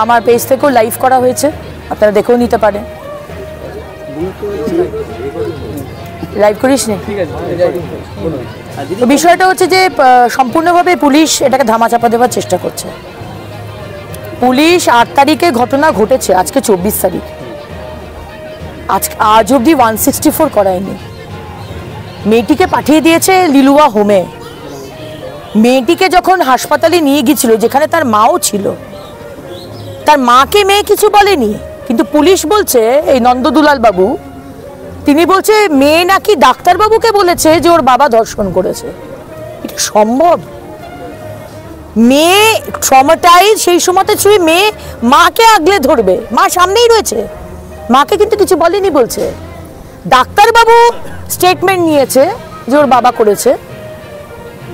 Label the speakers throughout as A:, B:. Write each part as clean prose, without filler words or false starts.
A: আমার পেজ থেকেও লাইভ করা হয়েছে, আপনারা দেখেও নিতে পারেন। লাইভ করিস নি? বিষয়টা হচ্ছে যে সম্পূর্ণভাবে পুলিশ এটাকে ধামাচাপা দেওয়ার চেষ্টা করছে। পুলিশ 8 তারিখে ঘটনা ঘটেছে, আজকে 24 তারিখ, আজ অব্দি 164 করায়নি। মেয়েটিকে পাঠিয়ে দিয়েছে লিলুয়া হোমে। মেয়েটিকে যখন হাসপাতালে নিয়ে গিয়েছিল, যেখানে তার মাও ছিল, তার মাকে মেয়ে কিছু বলেনি, কিন্তু পুলিশ বলছে, এই নন্দদুলাল বাবু তিনি বলছে মেয়ে নাকি ডাক্তারবাবুকে বলেছে যে ওর বাবা ধর্ষণ করেছে। এটা সম্ভব? মেয়ে ট্রমাটাইজ, সেই সময়তে ছুঁয়ে মেয়ে মাকে আগলে ধরবে, মা সামনেই রয়েছে, মাকে কিন্তু কিছু বলেনি। বলছে ডাক্তারবাবু স্টেটমেন্ট নিয়েছে যে ওর বাবা করেছে,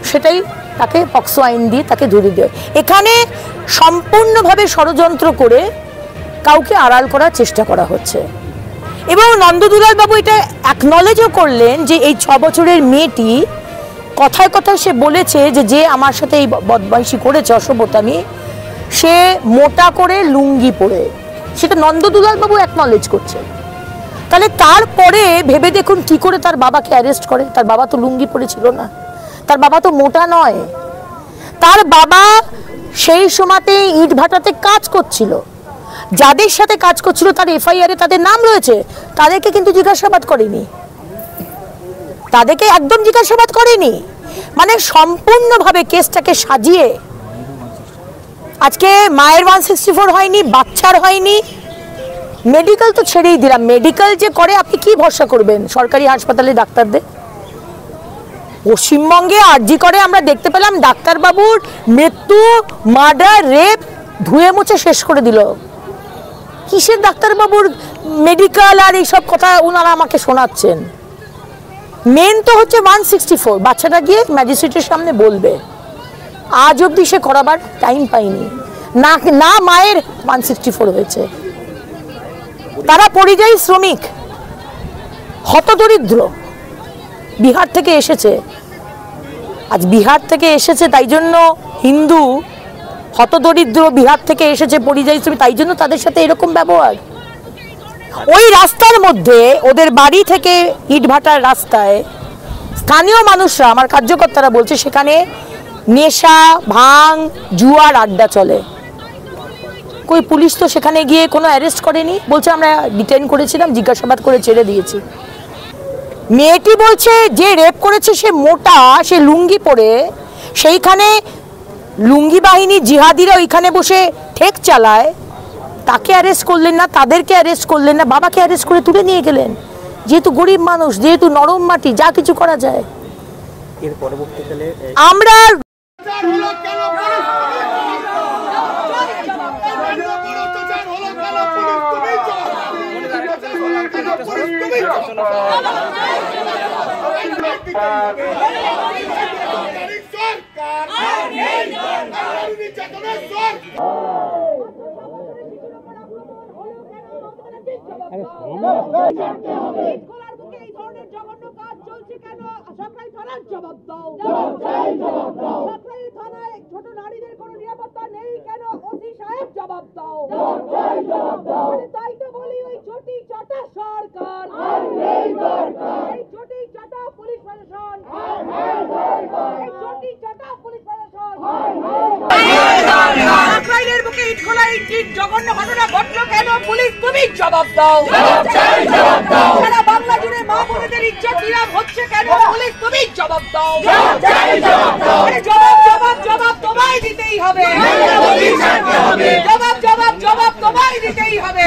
A: সেটাই তাকে পক্সো আইন দিয়ে তাকে ধরে দেয়। এখানে সম্পূর্ণভাবে ষড়যন্ত্র করে কাউকে আড়াল করার চেষ্টা করা হচ্ছে। এবং নন্দদুলাল বাবু এটা অ্যাকনলেজও করলেন যে এই 6 বছরের মেয়েটি কথায় কথায় সে বলেছে যে যে আমার সাথে এই বদমাইশি করেছে, অসভ্যতামি, সে মোটা করে লুঙ্গি পরে, সেটা নন্দদুলাল বাবু অ্যাকনলেজ করছে। তাহলে তারপরে ভেবে দেখুন কি করে তার বাবাকে অ্যারেস্ট করে। তার বাবা তো লুঙ্গি পরেছিল না, তার বাবা তো মোটা নয়, তার বাবা সেই সময়তে ইট ভাটাতে কাজ করছিল। যাদের সাথে কাজ করছিল তার এফআইআর এ তাদের নাম রয়েছে, তাদেরকে কিন্তু জিজ্ঞাসাবাদ করেনি, তাদেরকে একদম জিজ্ঞাসাবাদ করেনি। মানে সম্পূর্ণভাবে কেসটাকে সাজিয়ে আজকে মায়ের 164 হয়নি, বাচ্চার হয়নি, মেডিকেল তো ছেড়েই দিলাম, মেডিকেল যে করে আপনি কি ভরসা করবেন সরকারি হাসপাতালে ডাক্তারদের? পশ্চিমবঙ্গে আরজি করে আমরা দেখতে পেলাম ডাক্তারবাবুর মৃত্যু, মার্ডার, রেপ ধুয়ে মুছে শেষ করে দিল। কিসের ডাক্তারবাবুর মেডিকেল আর এইসব কথা ওনারা আমাকে শোনাচ্ছেন? মেন তো হচ্ছে 164, বাচ্চাটা গিয়ে ম্যাজিস্ট্রেটের সামনে বলবে। আজ অব্দি সে করাবার টাইম পাইনি, না মায়ের 164 হয়েছে। তারা পরিযায়ী শ্রমিক, হতদরিদ্র, বিহার থেকে এসেছে। আজ বিহার থেকে এসেছে তাই জন্য হিন্দু, হতদরিদ্র বিহার থেকে এসেছে পরিযায়ী শ্রমিক, তাই জন্য তাদের সাথে এরকম ব্যবহার। ওই রাস্তার মধ্যে ওদের বাড়ি থেকে ইটভাটার রাস্তায় স্থানীয় মানুষরা, আমার কার্যকর্তারা বলছে সেখানে নেশা, ভাঙ, জুয়ার আড্ডা চলে। কই পুলিশ তো সেখানে গিয়ে কোনো অ্যারেস্ট করেনি, বলছে আমরা ডিটেইন করেছিলাম, জিজ্ঞাসাবাদ করে ছেড়ে দিয়েছি। মেয়েটি বলছে যে রেপ করেছে সে মোটা, সে লুঙ্গি পরে, সেইখানে লুঙ্গি বাহিনী জিহাদিরা ওইখানে বসে ঠেক চালায়, তাকে অ্যারেস্ট করলেন না, তাদেরকে অ্যারেস্ট করলেন না, বাবাকে অ্যারেস্ট করে তুলে নিয়ে গেলেন। যেহেতু গরিব মানুষ, যেহেতু নরম মাটি, যা কিছু করা যায়। এর পরবর্তীকালে আমরা
B: ছোট নারীদের কোনো নিরাপত্তা নেই কেন? ওসি সাহেব জবাব দাও। তাই তো বলি ওই চটি চাটা সরকার, এই চটি চাটা পুলিশ প্রশাসন, এই চটি চাটা পুলিশ প্রশাসন। আক্রাইনের বুকে ইট খোলা, ইট জঘন্য ঘটনা ঘটলো কেন? পুলিশ তুমি জবাব দাও। সারা বাংলা জুড়ে মা বোনেদের ইজ্জত নিলাম হচ্ছে কেন? পুলিশ তুমি জবাব দাও। জবাব জবাব জবাব তোমায় দিতেই হবে, জবাব জবাব জবাব তোমায় দিতেই হবে।